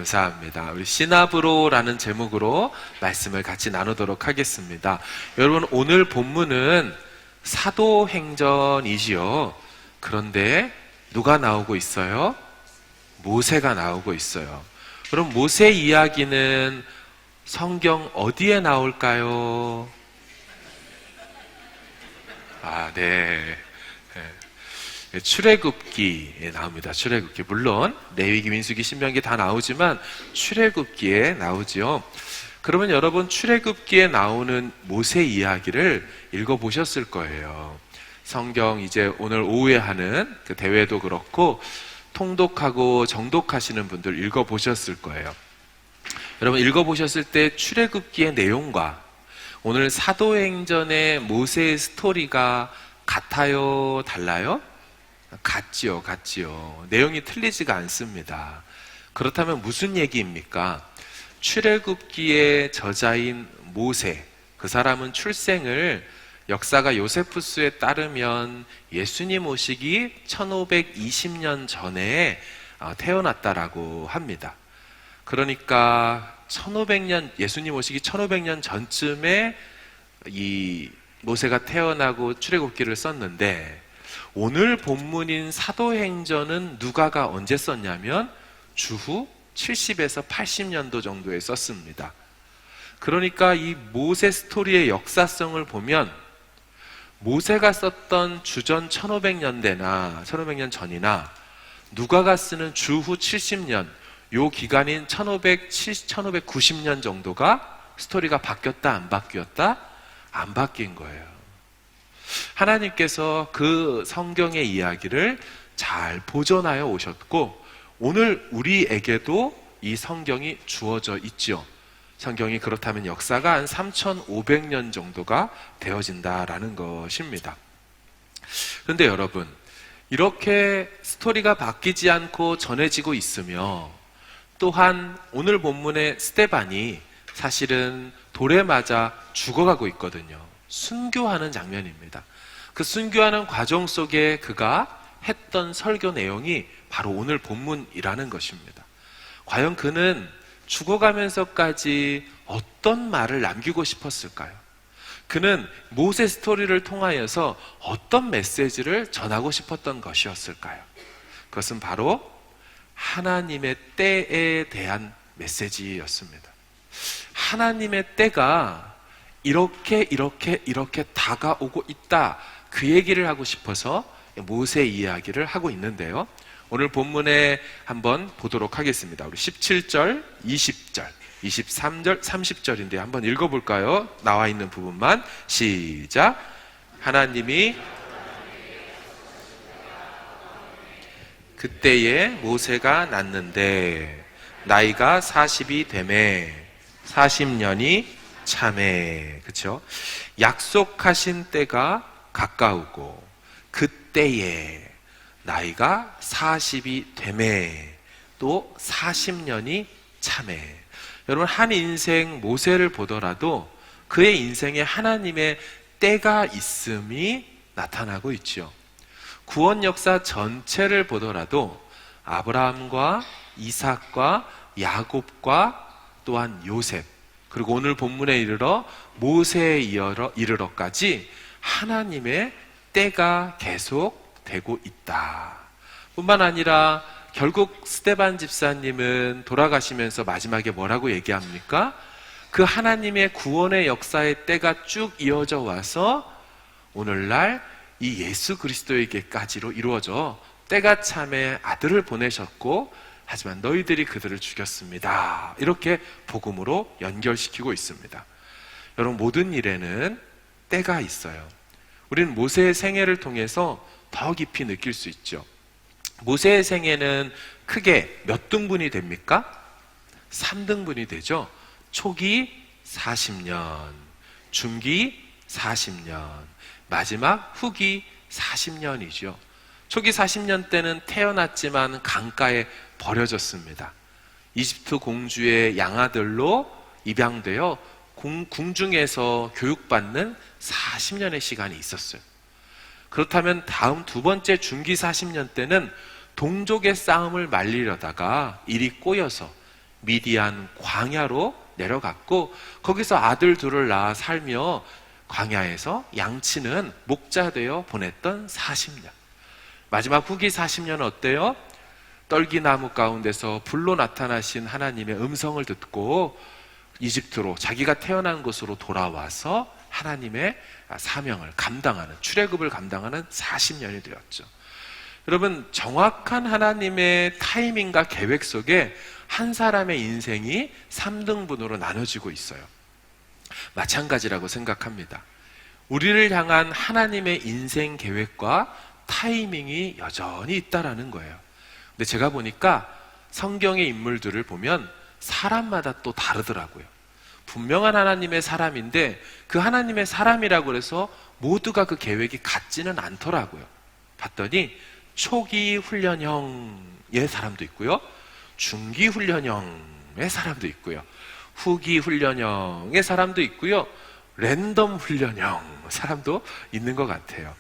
감사합니다. 우리 시나브로라는 제목으로 말씀을 같이 나누도록 하겠습니다. 여러분, 오늘 본문은 사도행전이지요. 그런데 누가 나오고 있어요? 모세가 나오고 있어요. 그럼 모세 이야기는 성경 어디에 나올까요? 네. 출애굽기에 나옵니다. 출애굽기. 물론 레위기, 민수기, 신명기 다 나오지만 출애굽기에 나오죠. 그러면 여러분, 출애굽기에 나오는 모세 이야기를 읽어보셨을 거예요. 성경 이제 오늘 오후에 하는 그 대회도 그렇고 통독하고 정독하시는 분들 읽어보셨을 거예요. 여러분, 읽어보셨을 때 출애굽기의 내용과 오늘 사도행전의 모세의 스토리가 같아요? 달라요? 같지요. 내용이 틀리지가 않습니다. 그렇다면 무슨 얘기입니까? 출애굽기의 저자인 모세, 그 사람은 출생을 역사가 요세푸스에 따르면 예수님 오시기 1520년 전에 태어났다라고 합니다. 그러니까 1500년, 예수님 오시기 1500년 전쯤에 이 모세가 태어나고 출애굽기를 썼는데, 오늘 본문인 사도행전은 누가가 언제 썼냐면 주후 70에서 80년도 정도에 썼습니다. 그러니까 이 모세 스토리의 역사성을 보면 모세가 썼던 주전 1500년대나 1500년 전이나 누가가 쓰는 주후 70년, 요 기간인 1590년 정도가 스토리가 바뀌었다, 안 바뀌었다? 안 바뀐 거예요. 하나님께서 그 성경의 이야기를 잘 보존하여 오셨고, 오늘 우리에게도 이 성경이 주어져 있죠. 성경이 그렇다면 역사가 한 3500년 정도가 되어진다라는 것입니다. 그런데 여러분, 이렇게 스토리가 바뀌지 않고 전해지고 있으며, 또한 오늘 본문의 스데반이 사실은 돌에 맞아 죽어가고 있거든요. 순교하는 장면입니다. 그 순교하는 과정 속에 그가 했던 설교 내용이 바로 오늘 본문이라는 것입니다. 과연 그는 죽어가면서까지 어떤 말을 남기고 싶었을까요? 그는 모세 스토리를 통하여서 어떤 메시지를 전하고 싶었던 것이었을까요? 그것은 바로 하나님의 때에 대한 메시지였습니다. 하나님의 때가 이렇게 다가오고 있다, 그 얘기를 하고 싶어서 모세 이야기를 하고 있는데요. 오늘 본문에 한번 보도록 하겠습니다. 우리 17절, 20절, 23절, 30절인데 한번 읽어볼까요? 나와 있는 부분만. 시작. 하나님이 그때에 모세가 났는데 나이가 40이 되매 40년이 참에, 그렇죠? 약속하신 때가 가까우고 그때에 나이가 40이 되매 또 40년이 참에. 여러분, 한 인생 모세를 보더라도 그의 인생에 하나님의 때가 있음이 나타나고 있죠. 구원 역사 전체를 보더라도 아브라함과 이삭과 야곱과 또한 요셉, 그리고 오늘 본문에 이르러 모세에 이르러까지 하나님의 때가 계속되고 있다. 뿐만 아니라 결국 스데반 집사님은 돌아가시면서 마지막에 뭐라고 얘기합니까? 그 하나님의 구원의 역사의 때가 쭉 이어져 와서 오늘날 이 예수 그리스도에게까지로 이루어져 때가 참에 아들을 보내셨고, 하지만 너희들이 그들을 죽였습니다. 이렇게 복음으로 연결시키고 있습니다. 여러분, 모든 일에는 때가 있어요. 우리는 모세의 생애를 통해서 더 깊이 느낄 수 있죠. 모세의 생애는 크게 몇 등분이 됩니까? 3등분이 되죠. 초기 40년, 중기 40년, 마지막 후기 40년이죠. 초기 40년 때는 태어났지만 강가에 버려졌습니다. 이집트 공주의 양아들로 입양되어 궁중에서 교육받는 40년의 시간이 있었어요. 그렇다면 다음 두 번째 중기 40년 때는 동족의 싸움을 말리려다가 일이 꼬여서 미디안 광야로 내려갔고 거기서 아들 둘을 낳아 살며 광야에서 양치는 목자 되어 보냈던 40년. 마지막 후기 40년은 어때요? 떨기나무 가운데서 불로 나타나신 하나님의 음성을 듣고 이집트로 자기가 태어난 곳으로 돌아와서 하나님의 사명을 감당하는, 출애굽을 감당하는 40년이 되었죠. 여러분, 정확한 하나님의 타이밍과 계획 속에 한 사람의 인생이 3등분으로 나눠지고 있어요. 마찬가지라고 생각합니다. 우리를 향한 하나님의 인생 계획과 타이밍이 여전히 있다라는 거예요. 근데 제가 보니까 성경의 인물들을 보면 사람마다 또 다르더라고요. 분명한 하나님의 사람인데 그 하나님의 사람이라고 해서 모두가 그 계획이 같지는 않더라고요. 봤더니 초기 훈련형의 사람도 있고요, 중기 훈련형의 사람도 있고요, 후기 훈련형의 사람도 있고요, 랜덤 훈련형 사람도 있는 것 같아요.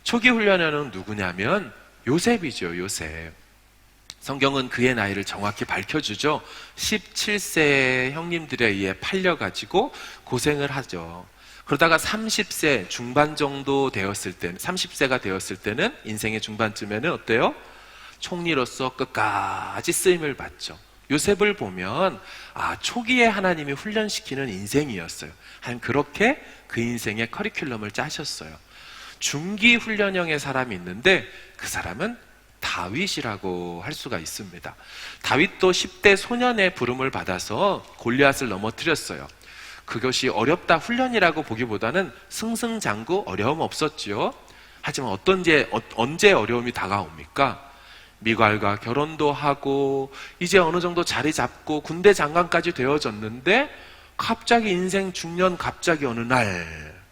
초기 훈련형은 누구냐면 요셉이죠. 요셉. 성경은 그의 나이를 정확히 밝혀주죠. 17세 형님들에 의해 팔려가지고 고생을 하죠. 그러다가 30세 중반 정도 되었을 때, 30세가 되었을 때는 인생의 중반쯤에는 어때요? 총리로서 끝까지 쓰임을 받죠. 요셉을 보면 초기에 하나님이 훈련시키는 인생이었어요. 한 그렇게 그 인생의 커리큘럼을 짜셨어요. 중기 훈련형의 사람이 있는데 그 사람은 다윗이라고 할 수가 있습니다. 다윗도 10대 소년의 부름을 받아서 골리앗을 넘어뜨렸어요. 그것이 어렵다 훈련이라고 보기보다는 승승장구 어려움 없었지요. 하지만 언제 어려움이 다가옵니까? 미갈과 결혼도 하고 이제 어느 정도 자리 잡고 군대 장관까지 되어졌는데 갑자기 인생 중년 갑자기 어느 날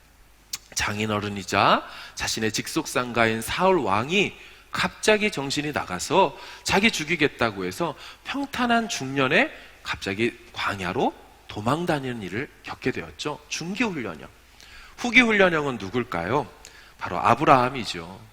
장인어른이자 자신의 직속상가인 사울 왕이 갑자기 정신이 나가서 자기 죽이겠다고 해서 평탄한 중년에 갑자기 광야로 도망다니는 일을 겪게 되었죠. 중기훈련형. 후기훈련형은 누굴까요? 바로 아브라함이죠.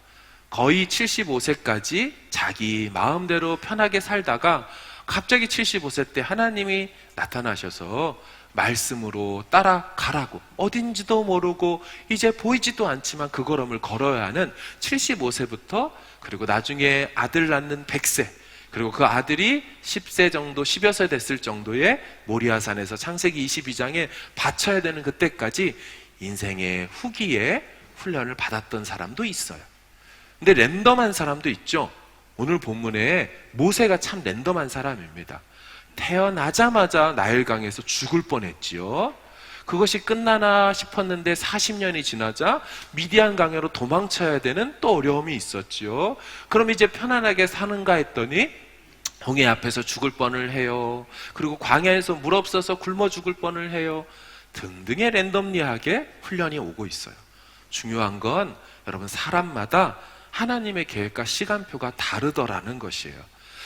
거의 75세까지 자기 마음대로 편하게 살다가 갑자기 75세 때 하나님이 나타나셔서 말씀으로 따라가라고, 어딘지도 모르고 이제 보이지도 않지만 그 걸음을 걸어야 하는 75세부터 그리고 나중에 아들 낳는 100세, 그리고 그 아들이 10세 정도, 10여 세 됐을 정도의 모리아산에서 창세기 22장에 바쳐야 되는 그때까지 인생의 후기에 훈련을 받았던 사람도 있어요. 근데 랜덤한 사람도 있죠. 오늘 본문에 모세가 참 랜덤한 사람입니다. 태어나자마자 나일강에서 죽을 뻔했지요. 그것이 끝나나 싶었는데 40년이 지나자 미디안 강으로 도망쳐야 되는 또 어려움이 있었지요. 그럼 이제 편안하게 사는가 했더니 홍해 앞에서 죽을 뻔을 해요. 그리고 광야에서 물 없어서 굶어 죽을 뻔을 해요. 등등의 랜덤리하게 훈련이 오고 있어요. 중요한 건 여러분, 사람마다 하나님의 계획과 시간표가 다르더라는 것이에요.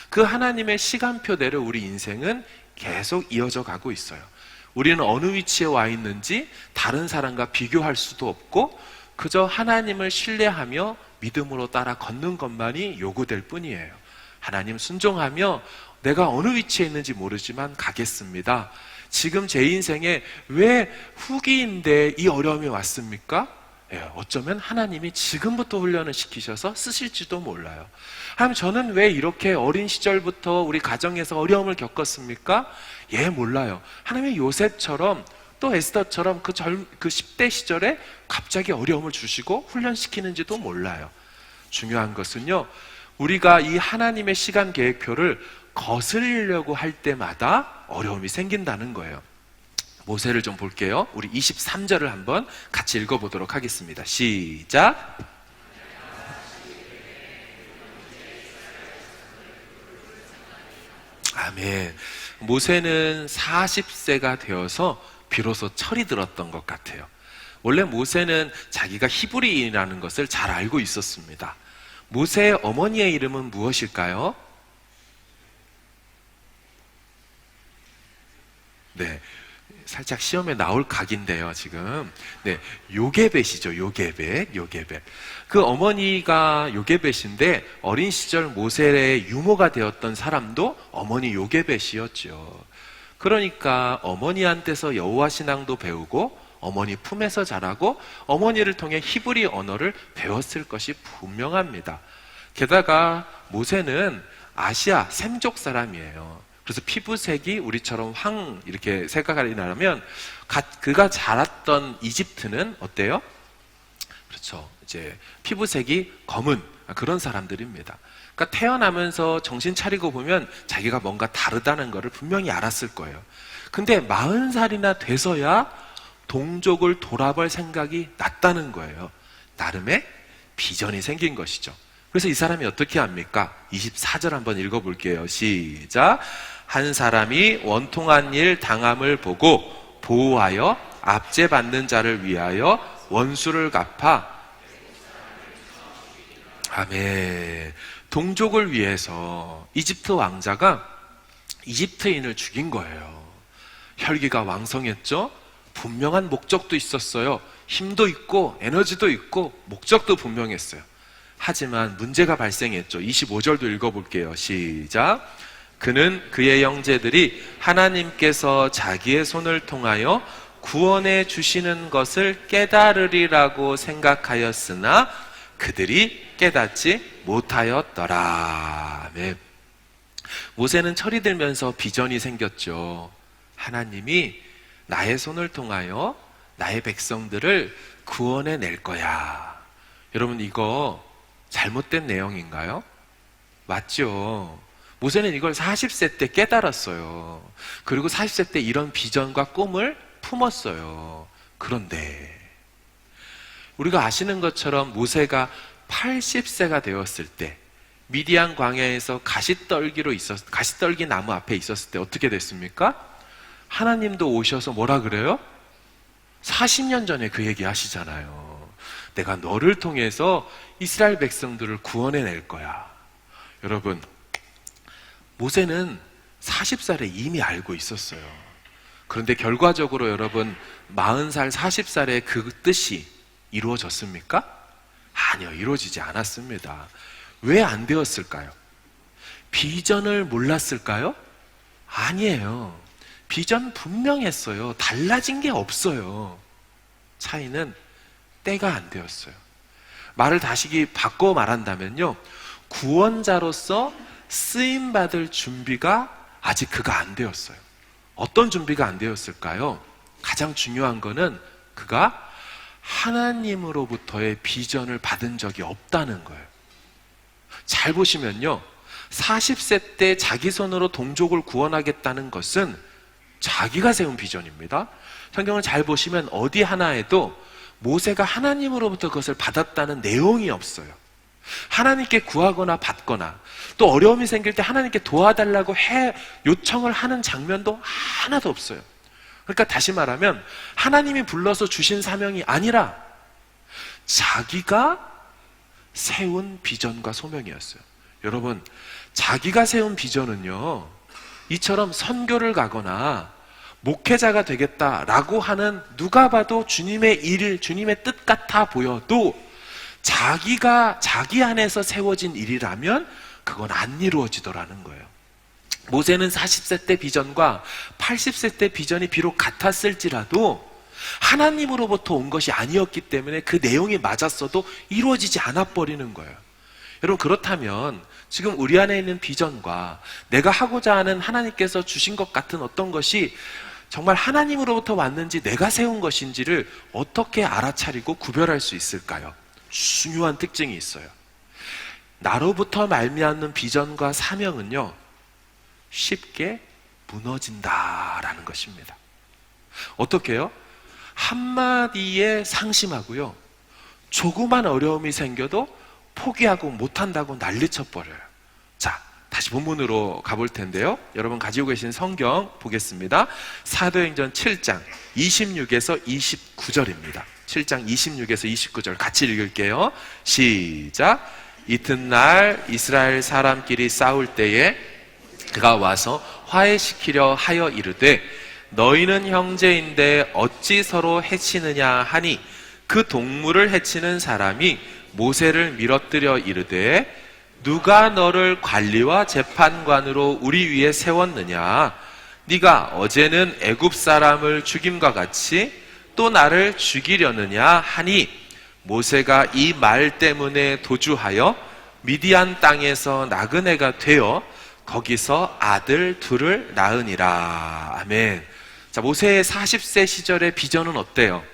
그 하나님의 시간표대로 우리 인생은 계속 이어져 가고 있어요. 우리는 어느 위치에 와 있는지 다른 사람과 비교할 수도 없고 그저 하나님을 신뢰하며 믿음으로 따라 걷는 것만이 요구될 뿐이에요. 하나님 순종하며 내가 어느 위치에 있는지 모르지만 가겠습니다. 지금 제 인생에 왜 후기인데 이 어려움이 왔습니까? 어쩌면 하나님이 지금부터 훈련을 시키셔서 쓰실지도 몰라요. 하나님, 저는 왜 이렇게 어린 시절부터 우리 가정에서 어려움을 겪었습니까? 몰라요. 하나님이 요셉처럼 또 에스더처럼 그 10대 시절에 갑자기 어려움을 주시고 훈련시키는지도 몰라요. 중요한 것은요, 우리가 이 하나님의 시간 계획표를 거스르려고 할 때마다 어려움이 생긴다는 거예요. 모세를 좀 볼게요. 우리 23절을 한번 같이 읽어보도록 하겠습니다. 시작. 아멘. 모세는 40세가 되어서 비로소 철이 들었던 것 같아요. 원래 모세는 자기가 히브리인이라는 것을 잘 알고 있었습니다. 모세의 어머니의 이름은 무엇일까요? 네. 살짝 시험에 나올 각인데요, 지금. 네, 요게벳이죠, 요게벳. 그 어머니가 요게벳인데 어린 시절 모세의 유모가 되었던 사람도 어머니 요게벳이었죠. 그러니까 어머니한테서 여호와 신앙도 배우고 어머니 품에서 자라고 어머니를 통해 히브리 언어를 배웠을 것이 분명합니다. 게다가 모세는 아시아 셈족 사람이에요. 그래서 피부색이 우리처럼 이렇게 색깔이 나면 그가 자랐던 이집트는 어때요? 그렇죠. 이제 피부색이 검은 그런 사람들입니다. 그러니까 태어나면서 정신 차리고 보면 자기가 뭔가 다르다는 것을 분명히 알았을 거예요. 근데 40살이나 돼서야 동족을 돌아볼 생각이 났다는 거예요. 나름의 비전이 생긴 것이죠. 그래서 이 사람이 어떻게 합니까? 24절 한번 읽어볼게요. 시작. 한 사람이 원통한 일 당함을 보고 보호하여 압제받는 자를 위하여 원수를 갚아. 아멘. 동족을 위해서 이집트 왕자가 이집트인을 죽인 거예요. 혈기가 왕성했죠? 분명한 목적도 있었어요. 힘도 있고 에너지도 있고 목적도 분명했어요. 하지만 문제가 발생했죠. 25절도 읽어볼게요. 시작. 그는 그의 형제들이 하나님께서 자기의 손을 통하여 구원해 주시는 것을 깨달으리라고 생각하였으나 그들이 깨닫지 못하였더라. 네. 모세는 철이 들면서 비전이 생겼죠. 하나님이 나의 손을 통하여 나의 백성들을 구원해 낼 거야. 여러분, 이거 잘못된 내용인가요? 맞죠? 모세는 이걸 40세 때 깨달았어요. 그리고 40세 때 이런 비전과 꿈을 품었어요. 그런데 우리가 아시는 것처럼 모세가 80세가 되었을 때 미디안 광야에서 가시떨기 나무 앞에 있었을 때 어떻게 됐습니까? 하나님도 오셔서 뭐라 그래요? 40년 전에 그 얘기 하시잖아요. 내가 너를 통해서 이스라엘 백성들을 구원해 낼 거야. 여러분, 모세는 40살에 이미 알고 있었어요. 그런데 결과적으로 여러분 40살, 40살에 그 뜻이 이루어졌습니까? 아니요, 이루어지지 않았습니다. 왜 안 되었을까요? 비전을 몰랐을까요? 아니에요. 비전 분명했어요. 달라진 게 없어요. 차이는 때가 안 되었어요. 말을 다시 바꿔 말한다면요, 구원자로서 쓰임받을 준비가 아직 그가 안 되었어요. 어떤 준비가 안 되었을까요? 가장 중요한 거는 그가 하나님으로부터의 비전을 받은 적이 없다는 거예요. 잘 보시면요, 40세 때 자기 손으로 동족을 구원하겠다는 것은 자기가 세운 비전입니다. 성경을 잘 보시면 어디 하나에도 모세가 하나님으로부터 그것을 받았다는 내용이 없어요. 하나님께 구하거나 받거나 또 어려움이 생길 때 하나님께 도와달라고 요청을 하는 장면도 하나도 없어요. 그러니까 다시 말하면 하나님이 불러서 주신 사명이 아니라 자기가 세운 비전과 소명이었어요. 여러분, 자기가 세운 비전은요, 이처럼 선교를 가거나 목회자가 되겠다라고 하는 누가 봐도 주님의 일, 주님의 뜻 같아 보여도 자기 안에서 세워진 일이라면 그건 안 이루어지더라는 거예요. 모세는 40세 때 비전과 80세 때 비전이 비록 같았을지라도 하나님으로부터 온 것이 아니었기 때문에 그 내용이 맞았어도 이루어지지 않아 버리는 거예요. 여러분, 그렇다면 지금 우리 안에 있는 비전과 내가 하고자 하는 하나님께서 주신 것 같은 어떤 것이 정말 하나님으로부터 왔는지 내가 세운 것인지를 어떻게 알아차리고 구별할 수 있을까요? 중요한 특징이 있어요. 나로부터 말미암는 비전과 사명은요, 쉽게 무너진다라는 것입니다. 어떻게 해요? 한마디에 상심하고요, 조그만 어려움이 생겨도 포기하고 못한다고 난리쳐 버려요. 자, 다시 본문으로 가볼 텐데요, 여러분 가지고 계신 성경 보겠습니다. 사도행전 7장 26에서 29절입니다. 7장 26에서 29절 같이 읽을게요. 시작. 이튿날 이스라엘 사람끼리 싸울 때에 그가 와서 화해시키려 하여 이르되 너희는 형제인데 어찌 서로 해치느냐 하니 그 동물을 해치는 사람이 모세를 밀어뜨려 이르되 누가 너를 관리와 재판관으로 우리 위에 세웠느냐? 네가 어제는 애굽 사람을 죽임과 같이 또 나를 죽이려느냐 하니 모세가 이 말 때문에 도주하여 미디안 땅에서 나그네가 되어 거기서 아들 둘을 낳으니라. 아멘. 자, 모세의 40세 시절의 비전은 어때요?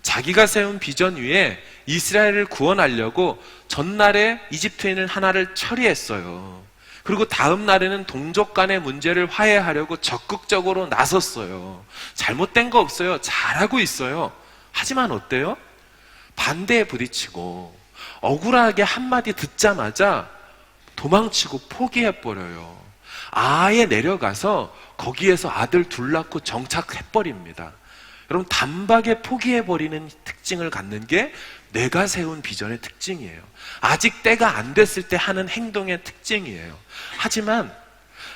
자기가 세운 비전 위에 이스라엘을 구원하려고 전날에 이집트인 하나를 처리했어요. 그리고 다음 날에는 동족 간의 문제를 화해하려고 적극적으로 나섰어요. 잘못된 거 없어요. 잘하고 있어요. 하지만 어때요? 반대에 부딪히고 억울하게 한마디 듣자마자 도망치고 포기해버려요. 아예 내려가서 거기에서 아들 둘 낳고 정착해버립니다. 여러분, 단박에 포기해버리는 특징을 갖는 게 내가 세운 비전의 특징이에요. 아직 때가 안 됐을 때 하는 행동의 특징이에요. 하지만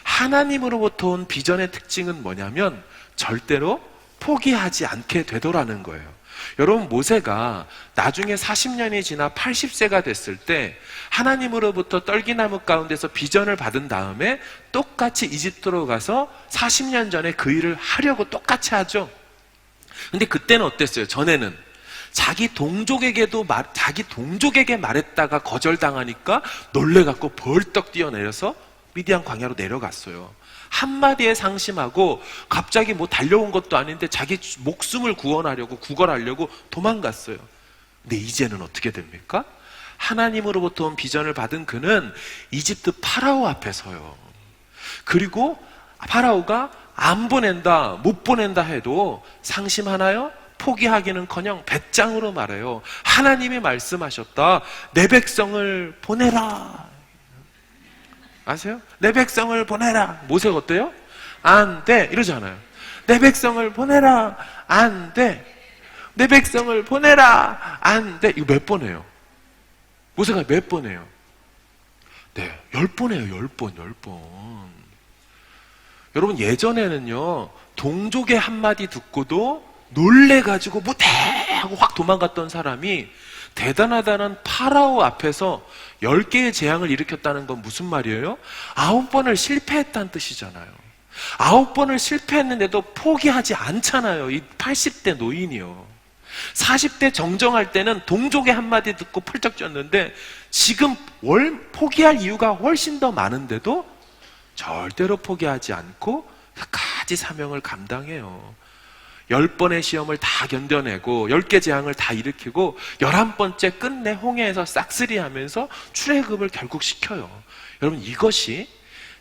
하나님으로부터 온 비전의 특징은 뭐냐면 절대로 포기하지 않게 되더라는 거예요. 여러분, 모세가 나중에 40년이 지나 80세가 됐을 때 하나님으로부터 떨기나무 가운데서 비전을 받은 다음에 똑같이 이집트로 가서 40년 전에 그 일을 하려고 똑같이 하죠. 근데 그때는 어땠어요? 전에는 자기 동족에게 말했다가 거절당하니까 놀래갖고 벌떡 뛰어내려서 미디안 광야로 내려갔어요. 한마디에 상심하고 갑자기 뭐 달려온 것도 아닌데 자기 목숨을 구걸하려고 도망갔어요. 근데 이제는 어떻게 됩니까? 하나님으로부터 온 비전을 받은 그는 이집트 파라오 앞에 서요. 그리고 파라오가 안 보낸다, 못 보낸다 해도 상심하나요? 포기하기는커녕 배짱으로 말해요. 하나님이 말씀하셨다. 내 백성을 보내라. 아세요? 내 백성을 보내라. 모세가 어때요? 안 돼. 이러잖아요. 내 백성을 보내라. 안 돼. 내 백성을 보내라. 안 돼. 이거 몇 번 해요? 모세가 몇 번 해요? 네, 10번 해요. 10번. 여러분, 예전에는요, 동족의 한마디 듣고도 놀래가지고 못해! 하고 확 도망갔던 사람이 대단하다는 파라오 앞에서 10개의 재앙을 일으켰다는 건 무슨 말이에요? 9번을 실패했다는 뜻이잖아요. 9번을 실패했는데도 포기하지 않잖아요. 이 80대 노인이요. 40대 정정할 때는 동족의 한마디 듣고 펄쩍 뛰었는데 지금 포기할 이유가 훨씬 더 많은데도 절대로 포기하지 않고 끝까지 사명을 감당해요. 10번의 시험을 다 견뎌내고 10개 재앙을 다 일으키고 11번째 끝내 홍해에서 싹쓸이하면서 출애굽을 결국 시켜요. 여러분, 이것이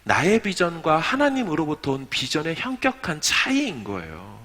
나의 비전과 하나님으로부터 온 비전의 현격한 차이인 거예요.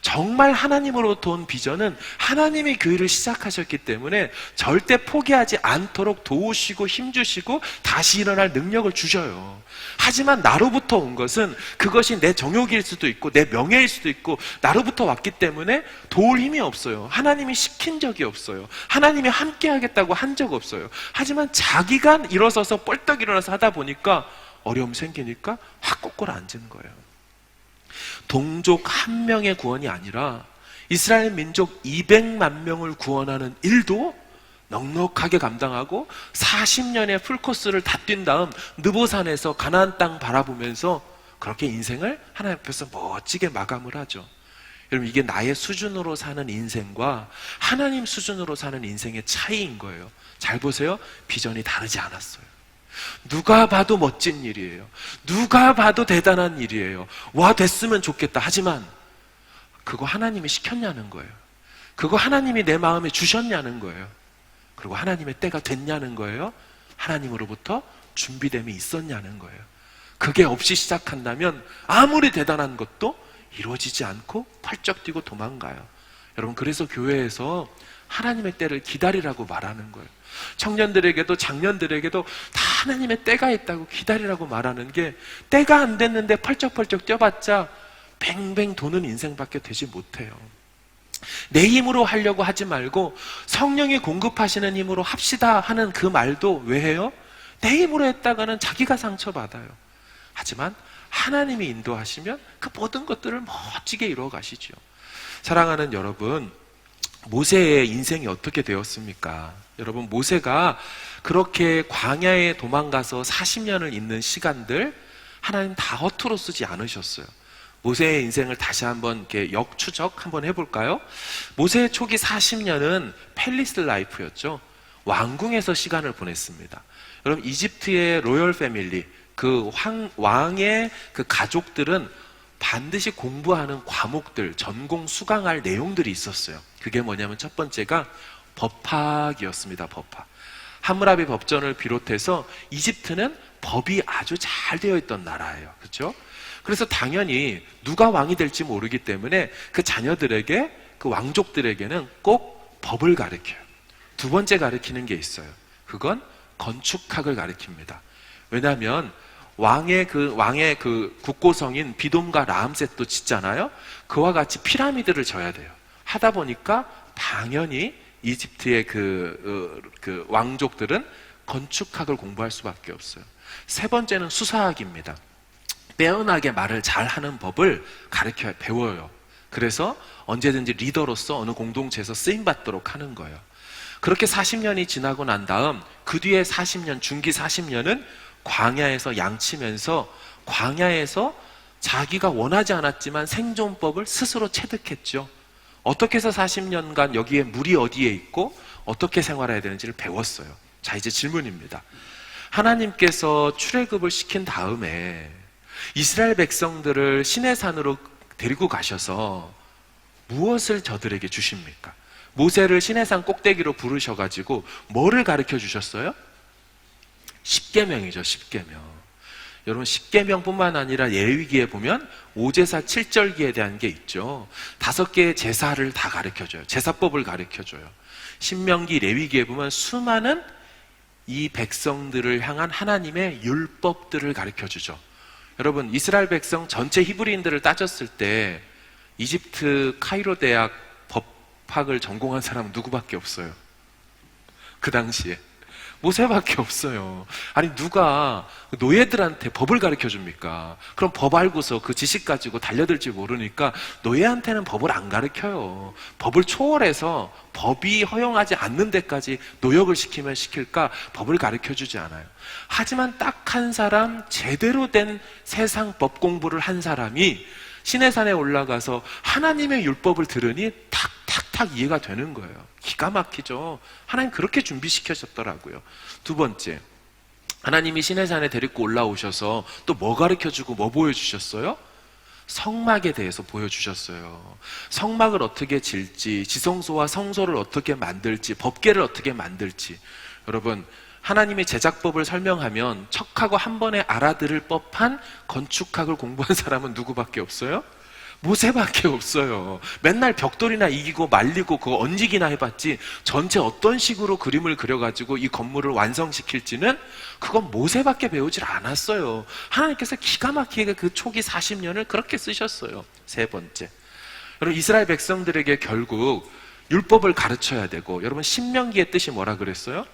정말 하나님으로부터 온 비전은 하나님이 그 일을 시작하셨기 때문에 절대 포기하지 않도록 도우시고 힘주시고 다시 일어날 능력을 주셔요. 하지만 나로부터 온 것은 그것이 내 정욕일 수도 있고 내 명예일 수도 있고 나로부터 왔기 때문에 도울 힘이 없어요. 하나님이 시킨 적이 없어요. 하나님이 함께 하겠다고 한 적 없어요. 하지만 자기가 일어서서 뻘떡 일어나서 하다 보니까 어려움 생기니까 확 꺾고 앉은 거예요. 동족 한 명의 구원이 아니라 이스라엘 민족 200만 명을 구원하는 일도 넉넉하게 감당하고 40년의 풀코스를 다 뛴 다음 느보산에서 가나안 땅 바라보면서 그렇게 인생을 하나님 앞에서 멋지게 마감을 하죠. 여러분, 이게 나의 수준으로 사는 인생과 하나님 수준으로 사는 인생의 차이인 거예요. 잘 보세요. 비전이 다르지 않았어요. 누가 봐도 멋진 일이에요. 누가 봐도 대단한 일이에요. 와, 됐으면 좋겠다. 하지만 그거 하나님이 시켰냐는 거예요. 그거 하나님이 내 마음에 주셨냐는 거예요. 그리고 하나님의 때가 됐냐는 거예요. 하나님으로부터 준비됨이 있었냐는 거예요. 그게 없이 시작한다면 아무리 대단한 것도 이루어지지 않고 펄쩍 뛰고 도망가요. 여러분, 그래서 교회에서 하나님의 때를 기다리라고 말하는 거예요. 청년들에게도 장년들에게도 다 하나님의 때가 있다고 기다리라고 말하는 게, 때가 안 됐는데 펄쩍펄쩍 뛰어봤자 뱅뱅 도는 인생밖에 되지 못해요. 내 힘으로 하려고 하지 말고 성령이 공급하시는 힘으로 합시다 하는 그 말도 왜 해요? 내 힘으로 했다가는 자기가 상처받아요. 하지만 하나님이 인도하시면 그 모든 것들을 멋지게 이루어 가시죠. 사랑하는 여러분, 모세의 인생이 어떻게 되었습니까? 여러분, 모세가 그렇게 광야에 도망가서 40년을 있는 시간들, 하나님 다 허투루 쓰지 않으셨어요. 모세의 인생을 다시 한번 이렇게 역추적 한번 해볼까요? 모세의 초기 40년은 팰리스 라이프였죠. 왕궁에서 시간을 보냈습니다. 여러분, 이집트의 로열 패밀리, 그 왕의 그 가족들은 반드시 공부하는 과목들, 전공 수강할 내용들이 있었어요. 그게 뭐냐면 첫 번째가 법학이었습니다. 법학. 함무라비 법전을 비롯해서 이집트는 법이 아주 잘 되어 있던 나라예요. 그렇죠? 그래서 당연히 누가 왕이 될지 모르기 때문에 그 자녀들에게, 그 왕족들에게는 꼭 법을 가르쳐요. 두 번째 가르치는 게 있어요. 그건 건축학을 가르칩니다. 왜냐하면 왕의 그 국고성인 비돔과 라암셋도 짓잖아요. 그와 같이 피라미드를 져야 돼요. 하다 보니까 당연히 이집트의 그 왕족들은 건축학을 공부할 수밖에 없어요. 세 번째는 수사학입니다. 빼어나게 말을 잘하는 법을 가르쳐야 배워요. 그래서 언제든지 리더로서 어느 공동체에서 쓰임받도록 하는 거예요. 그렇게 40년이 지나고 난 다음 그 뒤에 40년, 중기 40년은 광야에서 양치면서 광야에서 자기가 원하지 않았지만 생존법을 스스로 체득했죠. 어떻게 해서 40년간 여기에 물이 어디에 있고 어떻게 생활해야 되는지를 배웠어요. 자, 이제 질문입니다. 하나님께서 출애굽을 시킨 다음에 이스라엘 백성들을 시내산으로 데리고 가셔서 무엇을 저들에게 주십니까? 모세를 시내산 꼭대기로 부르셔가지고 뭐를 가르쳐 주셨어요? 십계명이죠. 십계명. 여러분, 십계명뿐만 아니라 예위기에 보면 오제사 7절기에 대한 게 있죠. 5개의 제사를 다 가르쳐줘요. 제사법을 가르쳐줘요. 신명기, 레위기에 보면 수많은 이 백성들을 향한 하나님의 율법들을 가르쳐주죠. 여러분, 이스라엘 백성 전체 히브리인들을 따졌을 때 이집트 카이로 대학 법학을 전공한 사람은 누구밖에 없어요. 그 당시에 모세밖에 없어요. 아니, 누가 노예들한테 법을 가르쳐 줍니까? 그럼 법 알고서 그 지식 가지고 달려들지 모르니까 노예한테는 법을 안 가르쳐요. 법을 초월해서 법이 허용하지 않는 데까지 노역을 시키면 시킬까 법을 가르쳐 주지 않아요. 하지만 딱 한 사람, 제대로 된 세상 법 공부를 한 사람이 시내산에 올라가서 하나님의 율법을 들으니 탁탁탁 이해가 되는 거예요. 기가 막히죠. 하나님 그렇게 준비시켜줬더라고요. 두 번째, 하나님이 시내산에 데리고 올라오셔서 또 뭐 가르쳐주고 뭐 보여주셨어요? 성막에 대해서 보여주셨어요. 성막을 어떻게 질지, 지성소와 성소를 어떻게 만들지, 법궤를 어떻게 만들지. 여러분, 하나님의 제작법을 설명하면 척하고 한 번에 알아들을 법한 건축학을 공부한 사람은 누구밖에 없어요? 모세밖에 없어요. 맨날 벽돌이나 이기고 말리고 그거 얹기나 해봤지 전체 어떤 식으로 그림을 그려가지고 이 건물을 완성시킬지는 그건 모세밖에 배우질 않았어요. 하나님께서 기가 막히게 그 초기 40년을 그렇게 쓰셨어요. 세 번째, 여러분, 이스라엘 백성들에게 결국 율법을 가르쳐야 되고, 여러분, 신명기의 뜻이 뭐라 그랬어요?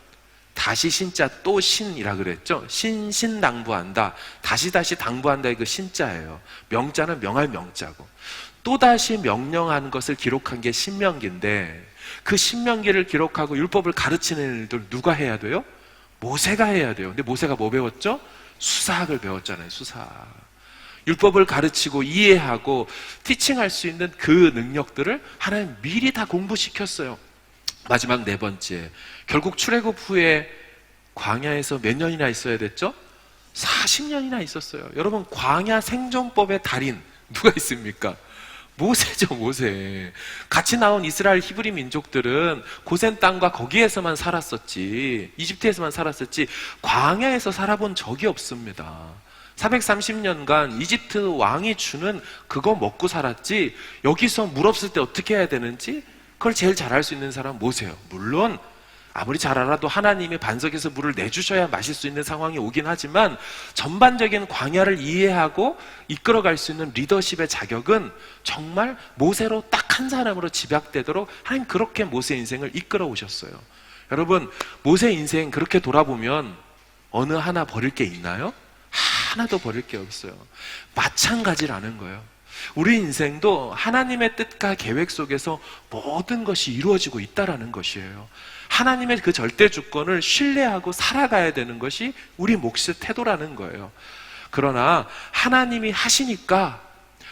다시 신자 또 신이라 그랬죠. 신당부한다, 다시 당부한다의 그 신자예요. 명자는 명할 명자고, 또다시 명령하는 것을 기록한 게 신명기인데, 그 신명기를 기록하고 율법을 가르치는 일들 누가 해야 돼요? 모세가 해야 돼요. 근데 모세가 뭐 배웠죠? 수사학을 배웠잖아요. 수사학. 율법을 가르치고 이해하고 티칭할 수 있는 그 능력들을 하나님 미리 다 공부시켰어요. 마지막 네 번째, 결국 출애굽 후에 광야에서 몇 년이나 있어야 됐죠? 40년이나 있었어요. 여러분, 광야 생존법의 달인 누가 있습니까? 모세죠. 모세. 같이 나온 이스라엘 히브리 민족들은 고센 땅과 거기에서만 살았었지, 이집트에서만 살았었지 광야에서 살아본 적이 없습니다. 430년간 이집트 왕이 주는 그거 먹고 살았지, 여기서 물 없을 때 어떻게 해야 되는지 그걸 제일 잘할 수 있는 사람은 모세예요. 물론 아무리 잘 알아도 하나님이 반석에서 물을 내주셔야 마실 수 있는 상황이 오긴 하지만 전반적인 광야를 이해하고 이끌어갈 수 있는 리더십의 자격은 정말 모세로 딱 한 사람으로 집약되도록 하나님 그렇게 모세 인생을 이끌어 오셨어요. 여러분, 모세 인생 그렇게 돌아보면 어느 하나 버릴 게 있나요? 하나도 버릴 게 없어요. 마찬가지라는 거예요. 우리 인생도 하나님의 뜻과 계획 속에서 모든 것이 이루어지고 있다라는 것이에요. 하나님의 그 절대 주권을 신뢰하고 살아가야 되는 것이 우리 몫의 태도라는 거예요. 그러나 하나님이 하시니까,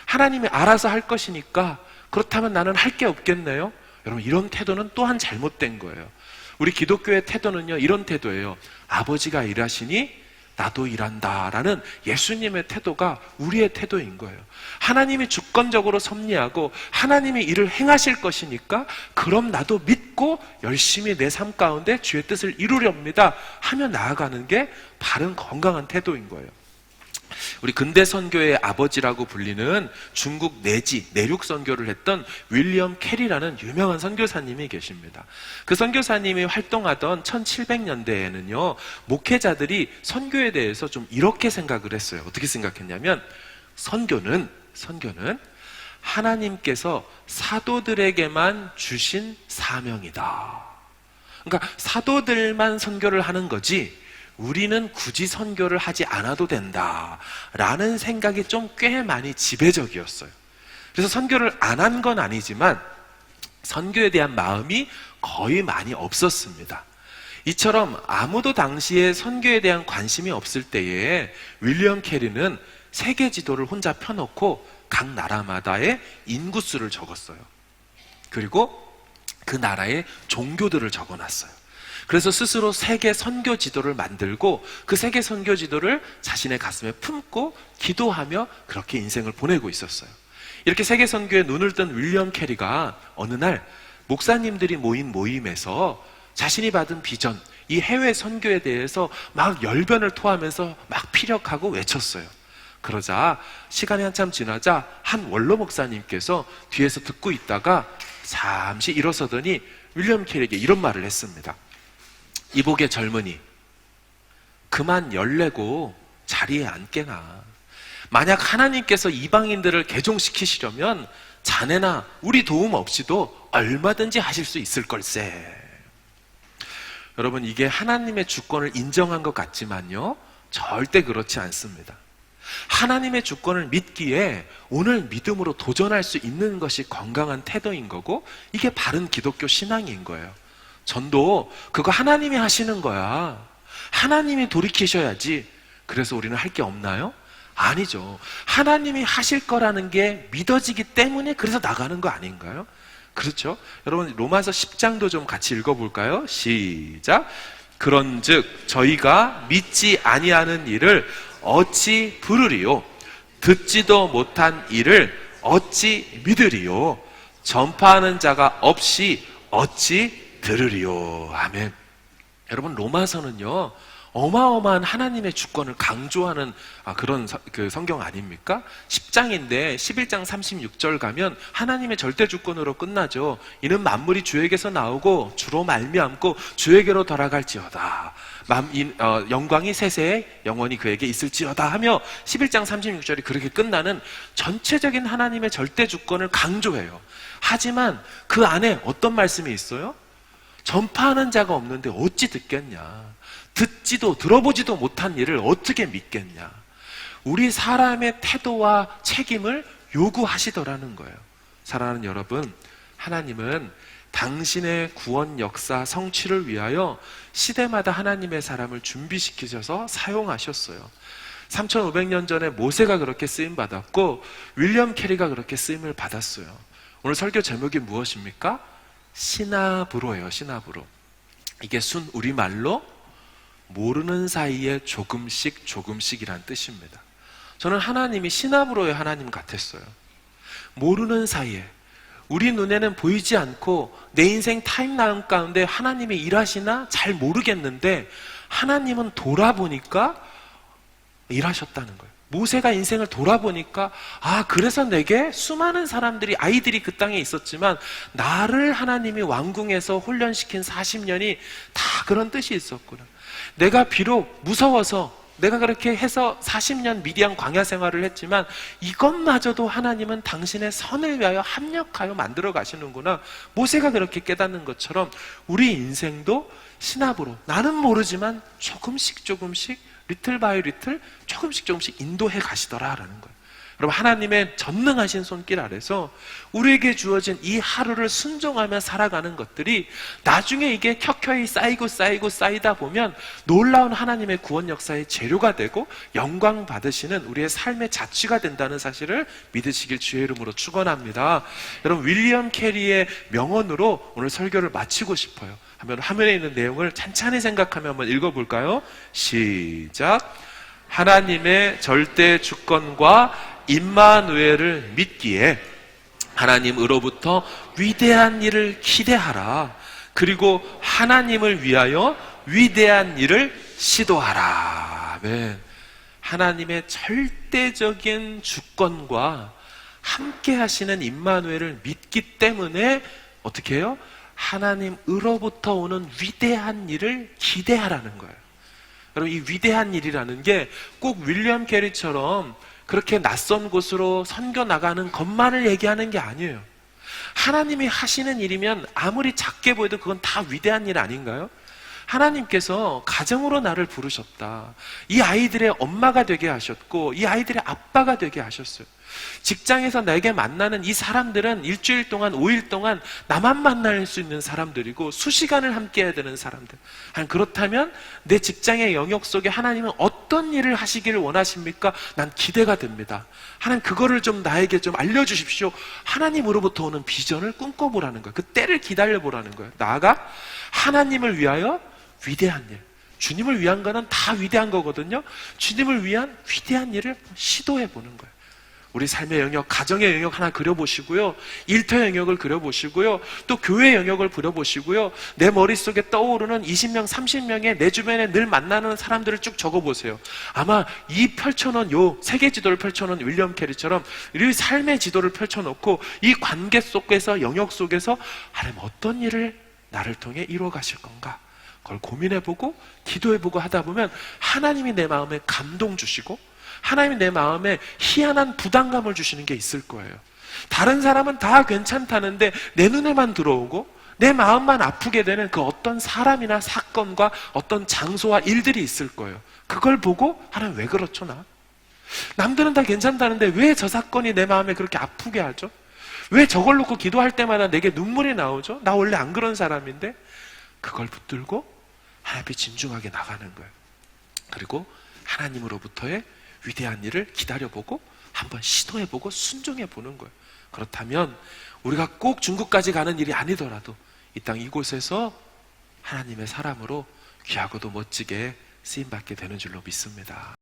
하나님이 알아서 할 것이니까 그렇다면 나는 할 게 없겠네요. 여러분, 이런 태도는 또한 잘못된 거예요. 우리 기독교의 태도는요, 이런 태도예요. 아버지가 일하시니 나도 일한다 라는 예수님의 태도가 우리의 태도인 거예요. 하나님이 주권적으로 섭리하고 하나님이 일을 행하실 것이니까 그럼 나도 믿고 열심히 내 삶 가운데 주의 뜻을 이루렵니다 하며 나아가는 게 바른 건강한 태도인 거예요. 우리 근대 선교의 아버지라고 불리는 중국 내륙 선교를 했던 윌리엄 캐리라는 유명한 선교사님이 계십니다. 그 선교사님이 활동하던 1700년대에는요, 목회자들이 선교에 대해서 좀 이렇게 생각을 했어요. 어떻게 생각했냐면, 선교는 하나님께서 사도들에게만 주신 사명이다. 그러니까 사도들만 선교를 하는 거지 우리는 굳이 선교를 하지 않아도 된다라는 생각이 좀 꽤 많이 지배적이었어요. 그래서 선교를 안 한 건 아니지만 선교에 대한 마음이 거의 많이 없었습니다. 이처럼 아무도 당시에 선교에 대한 관심이 없을 때에 윌리엄 캐리는 세계 지도를 혼자 펴놓고 각 나라마다의 인구수를 적었어요. 그리고 그 나라의 종교들을 적어놨어요. 그래서 스스로 세계 선교 지도를 만들고 그 세계 선교 지도를 자신의 가슴에 품고 기도하며 그렇게 인생을 보내고 있었어요. 이렇게 세계 선교에 눈을 뜬 윌리엄 캐리가 어느 날 목사님들이 모인 모임에서 자신이 받은 비전, 이 해외 선교에 대해서 막 열변을 토하면서 막 피력하고 외쳤어요. 그러자 시간이 한참 지나자 한 원로 목사님께서 뒤에서 듣고 있다가 잠시 일어서더니 윌리엄 캐리에게 이런 말을 했습니다. 이복의 젊은이, 그만 열내고 자리에 앉게나. 만약 하나님께서 이방인들을 개종시키시려면 자네나 우리 도움 없이도 얼마든지 하실 수 있을 걸세. 여러분, 이게 하나님의 주권을 인정한 것 같지만요, 절대 그렇지 않습니다. 하나님의 주권을 믿기에 오늘 믿음으로 도전할 수 있는 것이 건강한 태도인 거고, 이게 바른 기독교 신앙인 거예요. 전도 그거 하나님이 하시는 거야. 하나님이 돌이키셔야지. 그래서 우리는 할 게 없나요? 아니죠. 하나님이 하실 거라는 게 믿어지기 때문에 그래서 나가는 거 아닌가요? 그렇죠? 여러분, 로마서 10장도 좀 같이 읽어볼까요? 시작. 그런즉 저희가 믿지 아니하는 일을 어찌 부르리요? 듣지도 못한 일을 어찌 믿으리요? 전파하는 자가 없이 어찌 들으리요. 아멘. 여러분, 로마서는요, 어마어마한 하나님의 주권을 강조하는 그런 그 성경 아닙니까? 10장인데 11장 36절 가면 하나님의 절대 주권으로 끝나죠. 이는 만물이 주에게서 나오고 주로 말미암고 주에게로 돌아갈지어다. 영광이 세세에 영원히 그에게 있을지어다 하며 11장 36절이 그렇게 끝나는 전체적인 하나님의 절대 주권을 강조해요. 하지만 그 안에 어떤 말씀이 있어요? 전파하는 자가 없는데 어찌 듣겠냐? 듣지도 들어보지도 못한 일을 어떻게 믿겠냐? 우리 사람의 태도와 책임을 요구하시더라는 거예요. 사랑하는 여러분, 하나님은 당신의 구원 역사 성취를 위하여 시대마다 하나님의 사람을 준비시키셔서 사용하셨어요. 3500년 전에 모세가 그렇게 쓰임받았고 윌리엄 캐리가 그렇게 쓰임을 받았어요. 오늘 설교 제목이 무엇입니까? 시나브로예요. 시나브로. 이게 순 우리말로 모르는 사이에 조금씩이란 뜻입니다. 저는 하나님이 시나브로의 하나님 같았어요. 모르는 사이에, 우리 눈에는 보이지 않고 내 인생 타임라인 가운데 하나님이 일하시나 잘 모르겠는데 하나님은 돌아보니까 일하셨다는 거예요. 모세가 인생을 돌아보니까 그래서 내게 수많은 사람들이, 아이들이 그 땅에 있었지만 나를 하나님이 왕궁에서 훈련시킨 40년이 다 그런 뜻이 있었구나. 내가 비록 무서워서 내가 그렇게 해서 40년 미디안 광야 생활을 했지만 이것마저도 하나님은 당신의 선을 위하여 합력하여 만들어 가시는구나. 모세가 그렇게 깨닫는 것처럼 우리 인생도 시나브로, 나는 모르지만 조금씩 리틀 바이 리틀 조금씩 인도해 가시더라라는 거예요. 여러분, 하나님의 전능하신 손길 아래서 우리에게 주어진 이 하루를 순종하며 살아가는 것들이 나중에 이게 켜켜이 쌓이다 보면 놀라운 하나님의 구원 역사의 재료가 되고 영광 받으시는 우리의 삶의 자취가 된다는 사실을 믿으시길 주의 이름으로 축원합니다. 여러분, 윌리엄 캐리의 명언으로 오늘 설교를 마치고 싶어요. 화면에 있는 내용을 찬찬히 생각하며 한번 읽어볼까요? 시작. 하나님의 절대 주권과 임마누엘을 믿기에 하나님으로부터 위대한 일을 기대하라. 그리고 하나님을 위하여 위대한 일을 시도하라. 아멘. 하나님의 절대적인 주권과 함께 하시는 임마누엘을 믿기 때문에 어떻게 해요? 하나님으로부터 오는 위대한 일을 기대하라는 거예요. 여러분, 이 위대한 일이라는 게 꼭 윌리엄 캐리처럼 그렇게 낯선 곳으로 선교 나가는 것만을 얘기하는 게 아니에요. 하나님이 하시는 일이면 아무리 작게 보여도 그건 다 위대한 일 아닌가요? 하나님께서 가정으로 나를 부르셨다. 이 아이들의 엄마가 되게 하셨고 이 아이들의 아빠가 되게 하셨어요. 직장에서 내게 만나는 이 사람들은 일주일 동안 5일 동안 나만 만날 수 있는 사람들이고 수시간을 함께 해야 되는 사람들. 그렇다면 내 직장의 영역 속에 하나님은 어떤 일을 하시기를 원하십니까? 난 기대가 됩니다. 하나님, 그거를 좀 나에게 좀 알려주십시오. 하나님으로부터 오는 비전을 꿈꿔보라는 거예요. 그 때를 기다려보라는 거예요. 나아가 하나님을 위하여 위대한 일, 주님을 위한 거는 다 위대한 거거든요. 주님을 위한 위대한 일을 시도해보는 거예요. 우리 삶의 영역, 가정의 영역 하나 그려보시고요. 일터 영역을 그려보시고요. 또 교회 영역을 그려보시고요. 내 머릿속에 떠오르는 20명, 30명의 내 주변에 늘 만나는 사람들을 쭉 적어보세요. 아마 이 펼쳐놓은 요 세계 지도를 펼쳐놓은 윌리엄 캐리처럼 우리 삶의 지도를 펼쳐놓고 이 관계 속에서, 영역 속에서 하나님 어떤 일을 나를 통해 이루어 가실 건가? 그걸 고민해보고 기도해보고 하다 보면 하나님이 내 마음에 감동 주시고 하나님이 내 마음에 희한한 부담감을 주시는 게 있을 거예요. 다른 사람은 다 괜찮다는데 내 눈에만 들어오고 내 마음만 아프게 되는 그 어떤 사람이나 사건과 어떤 장소와 일들이 있을 거예요. 그걸 보고 하나님 왜 그렇죠 나? 남들은 다 괜찮다는데 왜 저 사건이 내 마음에 그렇게 아프게 하죠? 왜 저걸 놓고 기도할 때마다 내게 눈물이 나오죠? 나 원래 안 그런 사람인데. 그걸 붙들고 하나님 앞에 진중하게 나가는 거예요. 그리고 하나님으로부터의 위대한 일을 기다려보고 한번 시도해보고 순종해보는 거예요. 그렇다면 우리가 꼭 중국까지 가는 일이 아니더라도 이 땅 이곳에서 하나님의 사람으로 귀하고도 멋지게 쓰임받게 되는 줄로 믿습니다.